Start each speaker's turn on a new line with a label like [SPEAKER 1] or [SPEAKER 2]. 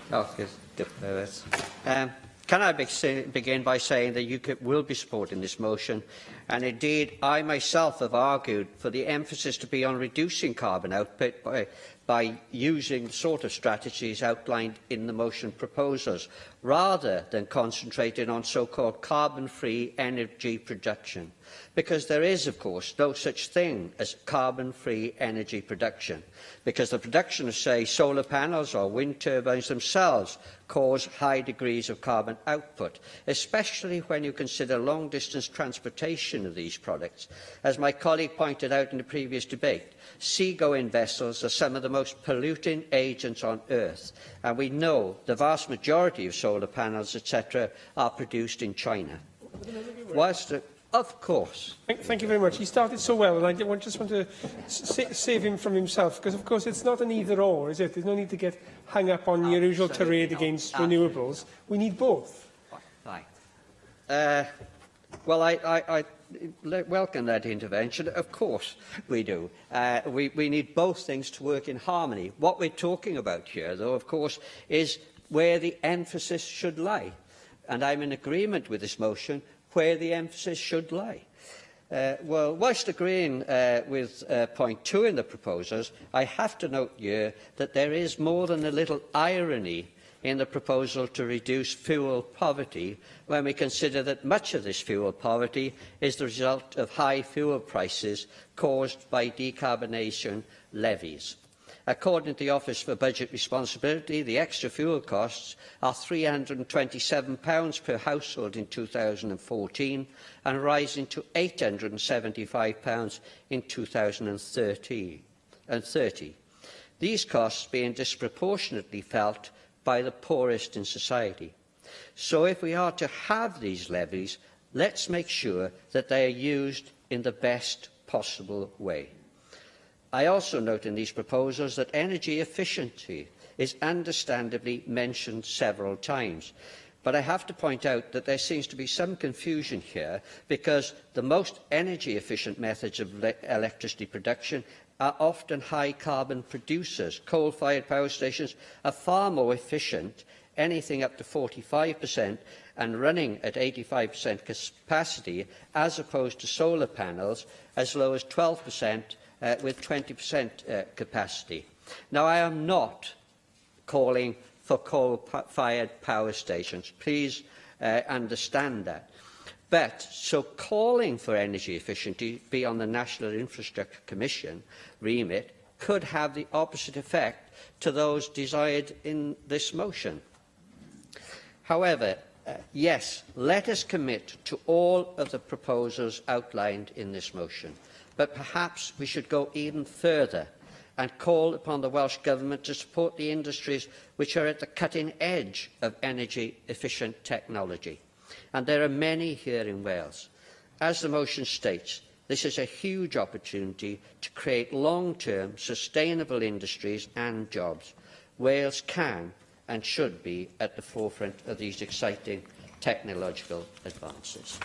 [SPEAKER 1] Can I begin by saying that UKIP will be supporting this motion, and indeed I myself have argued for the emphasis to be on reducing carbon output by using the sort of strategies outlined in the motion proposals, rather than concentrating on so-called carbon-free energy production. Because there is, of course, no such thing as carbon-free energy production, because the production of, say, solar panels or wind turbines themselves cause high degrees of carbon output, especially when you consider long-distance transportation of these products. As my colleague pointed out in the previous debate, seagoing vessels are some of the most polluting agents on Earth, and we know the vast majority of solar panels, etc., are produced in China. Of course.
[SPEAKER 2] Thank you very much. He started so well, and I just want to save him from himself, because, of course, it's not an either-or, is it? There's no need to get hung up on your usual tirade against renewables. We need both.
[SPEAKER 1] Right. Well, I welcome that intervention. Of course we do. We need both things to work in harmony. What we're talking about here, though, of course, is where the emphasis should lie. And I'm in agreement with this motion where the emphasis should lie. Well, whilst agreeing with point 2 in the proposals, I have to note here that there is more than a little irony in the proposal to reduce fuel poverty when we consider that much of this fuel poverty is the result of high fuel prices caused by decarbonisation levies. According to the Office for Budget Responsibility, the extra fuel costs are £327 per household in 2014 and rising to £875 in 2030. These costs being disproportionately felt by the poorest in society. So if we are to have these levies, let's make sure that they are used in the best possible way. I also note in these proposals that energy efficiency is understandably mentioned several times. But I have to point out that there seems to be some confusion here, because the most energy efficient methods of electricity production are often high carbon producers. Coal-fired power stations are far more efficient, anything up to 45%, and running at 85% capacity, as opposed to solar panels as low as 12%, with 20% capacity. Now, I am not calling for coal-fired power stations. Please understand that. But so calling for energy efficiency beyond the National Infrastructure Commission remit could have the opposite effect to those desired in this motion. However, yes, let us commit to all of the proposals outlined in this motion. But perhaps we should go even further and call upon the Welsh Government to support the industries which are at the cutting edge of energy-efficient technology. And there are many here in Wales. As the motion states, this is a huge opportunity to create long-term, sustainable industries and jobs. Wales can and should be at the forefront of these exciting technological advances.